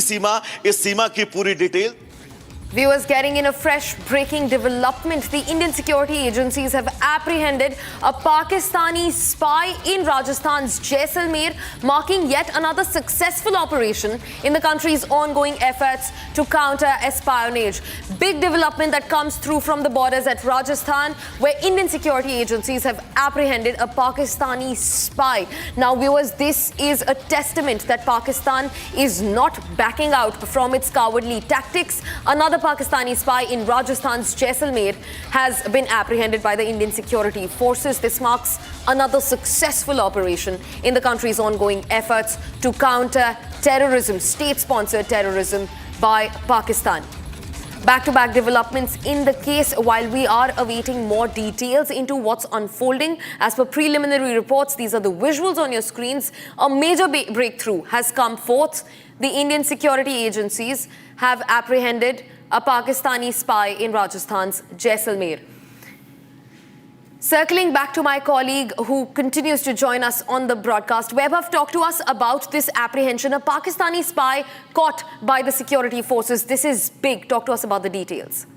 सीमा, इस सीमा की पूरी detail. Viewers, getting in a fresh breaking development, the Indian security agencies have apprehended a Pakistani spy in Rajasthan's Jaisalmer, marking yet another successful operation in the country's ongoing efforts to counter espionage. Big development that comes through from the borders at Rajasthan, where Indian security agencies have apprehended a Pakistani spy. Now, viewers, this is a testament that Pakistan is not backing out from its cowardly tactics. Another Pakistani spy in Rajasthan's Jaisalmer has been apprehended by the Indian security forces. This marks another successful operation in the country's ongoing efforts to counter terrorism, state-sponsored terrorism by Pakistan. Back-to-back developments in the case while we are awaiting more details into what's unfolding. As per preliminary reports, these are the visuals on your screens. A major breakthrough has come forth. The Indian security agencies have apprehended a Pakistani spy in Rajasthan's Jaisalmer. Circling back to my colleague who continues to join us on the broadcast, Vaibhav, talk to us about this apprehension, a Pakistani spy caught by the security forces. This is big. Talk to us about the details.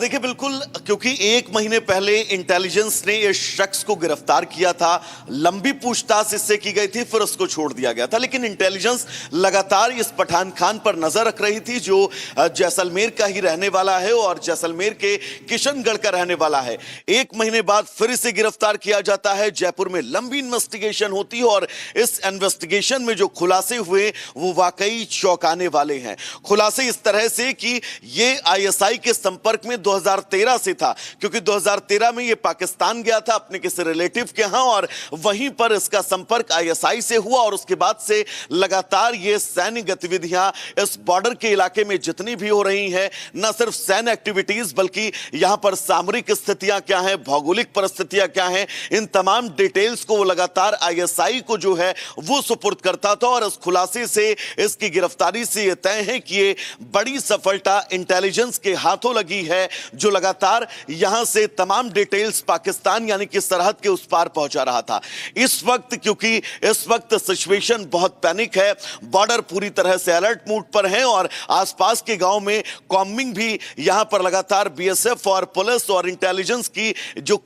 देखिए, बिल्कुल, क्योंकि एक महीने पहले intelligence ने इस शख्स को गिरफ्तार किया था, लंबी पूछताछ इससे की गई थी, फिर उसको छोड़ दिया गया था। लेकिन इंटेलिजेंस लगातार इस पठान खान पर नजर रख रही थी, जो जैसलमेर का ही रहने वाला है और जैसलमेर के किशनगढ़ का रहने वाला है। एक महीने बाद फिर इसे गिरफ्तार किया जाता है। जयपुर में लंबी इन्वेस्टिगेशन होती है और इस इन्वेस्टिगेशन में जो खुलासे हुए वो वाकई चौंकाने वाले हैं। खुलासे इस तरह से कि ये आईएसआई के संपर्क में 2013 से था, क्योंकि 2013 में ये पाकिस्तान गया था अपने किसी रिलेटिव के यहां और वहीं पर इसका संपर्क आईएसआई से हुआ और उसके बाद से लगातार ये सैन्य गतिविधियां इस बॉर्डर के इलाके में जितनी भी हो रही हैं, न सिर्फ सैन्य एक्टिविटीज बल्कि यहां पर सामरिक स्थितियां क्या हैं, भौगोलिक परिस्थितियां क्या हैं, इन तमाम डिटेल्स को वो लगातार आईएसआई को जो है वो सुपुर्द करता था। और इस खुलासे से, इसकी गिरफ्तारी से यह तय है कि ये बड़ी सफलता इंटेलिजेंस के हाथों लगी है, जो लगातार यहां से तमाम डिटेल्स पाकिस्तान यानी कि सरहद के उस पार पहुंचा रहा था। इस वक्त, क्योंकि इस वक्त सिचुएशन बहुत पैनिक है, बॉर्डर पूरी तरह से अलर्ट मोड पर है और आसपास के गांव में कॉम्बिंग भी यहां पर लगातार बीएसएफ और पुलिस और इंटेलिजेंस की जो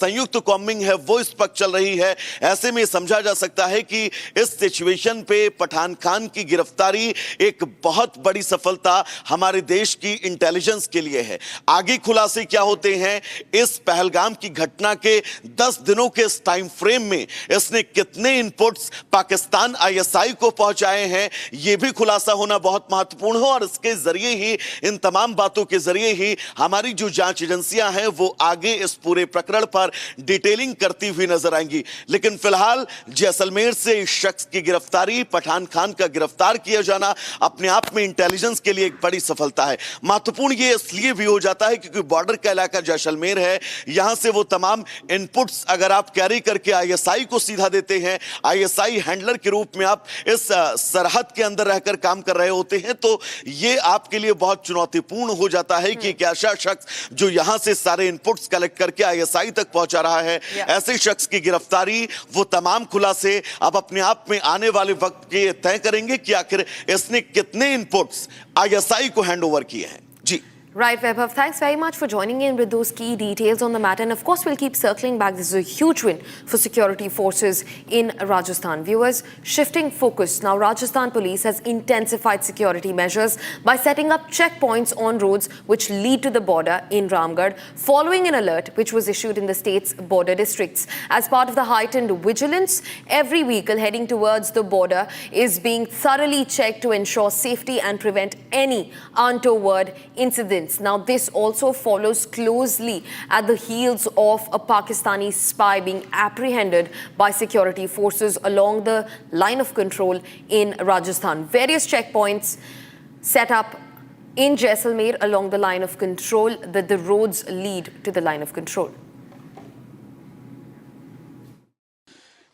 संयुक्त कॉम्बिंग है वो इस वक्त चल रही है। ऐसे में समझा जा सकता है कि इस सिचुएशन पे पठान खान की गिरफ्तारी एक बहुत बड़ी सफलता हमारे देश की इंटेलिजेंस के लिए है। आगे खुलासे क्या होते हैं, इस पहलगाम की घटना के 10 दिनों के इस टाइम फ्रेम में इसने कितने इनपुट्स पाकिस्तान आईएसआई को पहुंचाए हैं, यह भी खुलासा होना बहुत महत्वपूर्ण है। और इसके जरिए ही, इन तमाम बातों के जरिए ही हमारी जो जांच एजेंसियां हैं वो आगे इस पूरे प्रकरण पर डिटेलिंग करती हुई नजर आएंगी। लेकिन फिलहाल जैसलमेर से इस शख्स की गिरफ्तारी, पठान खान का गिरफ्तार किया जाना अपने आप में इंटेलिजेंस के लिए एक बड़ी सफलता है। महत्वपूर्ण ये इसलिए भी हो जाता है क्योंकि बॉर्डर का इलाका जैसलमेर है, यहां से वो तमाम इनपुट्स अगर आप कैरी करके आईएसआई को सीधा देते हैं, आईएसआई हैंडलर के रूप में आप इस सरहद के अंदर रहकर काम कर रहे होते हैं, तो ये आपके लिए बहुत चुनौतीपूर्ण हो जाता है कि एक ऐसा शख्स जो यहां से सारे इनपुट्स कलेक्ट करके आईएसआई तक पहुंचा रहा है, ऐसे शख्स की गिरफ्तारी, वो तमाम खुलासे अब अपने आप में आने वाले वक्त के तय करेंगे कि आखिर इसने कितने इनपुट्स आईएसआई को हैंड ओवर किए हैं। जी। Right, Vaibhav, thanks very much for joining in with those key details on the matter. And of course, we'll keep circling back. This is a huge win for security forces in Rajasthan. Viewers, shifting focus. Now, Rajasthan police has intensified security measures by setting up checkpoints on roads which lead to the border in Ramgarh, following an alert which was issued in the state's border districts. As part of the heightened vigilance, every vehicle heading towards the border is being thoroughly checked to ensure safety and prevent any untoward incidents. Now, this also follows closely at the heels of a Pakistani spy being apprehended by security forces along the line of control in Rajasthan. Various checkpoints set up in Jaisalmer along the line of control, that the roads lead to the line of control.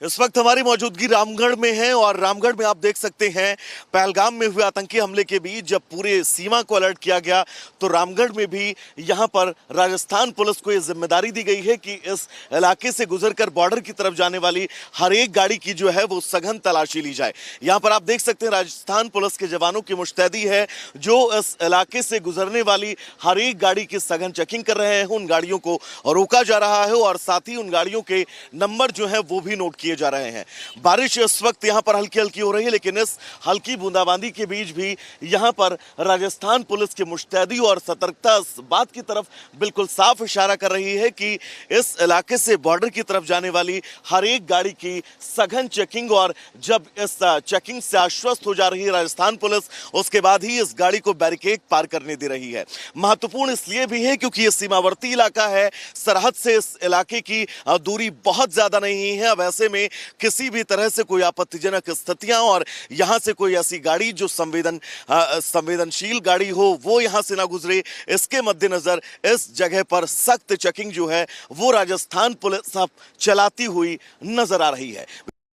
इस वक्त हमारी मौजूदगी रामगढ़ में है और रामगढ़ में आप देख सकते हैं पहलगाम में हुए आतंकी हमले के बीच जब पूरे सीमा को अलर्ट किया गया तो रामगढ़ में भी यहां पर राजस्थान पुलिस को यह जिम्मेदारी दी गई है कि इस इलाके से गुजरकर बॉर्डर की तरफ जाने वाली हर एक गाड़ी की जो है वो सघन तलाशी ली जाए। यहां पर आप देख सकते हैं राजस्थान पुलिस के जवानों की मुस्तैदी है जो इस इलाके से गुजरने वाली हर एक गाड़ी की सघन चेकिंग कर रहे हैं। उन गाड़ियों को रोका जा रहा है और साथ ही उन गाड़ियों के नंबर जो है वो भी नोट किए जा रहे हैं। बारिश इस वक्त यहां पर हल्की हल्की हो रही है लेकिन इस हल्की बूंदाबांदी के बीच भी यहां पर राजस्थान पुलिस की मुस्तैदी और सतर्कता इस बात की तरफ बिल्कुल साफ इशारा कर रही है कि इस इलाके से बॉर्डर की तरफ जाने वाली हर एक गाड़ी की सघन चेकिंग और जब इस चेकिंग से आश्वस्त हो जा रही है राजस्थान पुलिस उसके बाद ही इस गाड़ी को बैरिकेड पार करने दे रही है। महत्वपूर्ण इसलिए भी है क्योंकि यह सीमावर्ती इलाका है, सरहद से इस इलाके की दूरी बहुत ज्यादा नहीं है। अब ऐसे में किसी भी तरह से कोई आपत्तिजनक स्थितियां और यहां से कोई ऐसी गाड़ी जो संवेदनशील गाड़ी हो वो यहां से ना गुजरे, इसके मद्देनजर इस जगह पर सख्त चेकिंग जो है वो राजस्थान पुलिस अब चलाती हुई नजर आ रही है।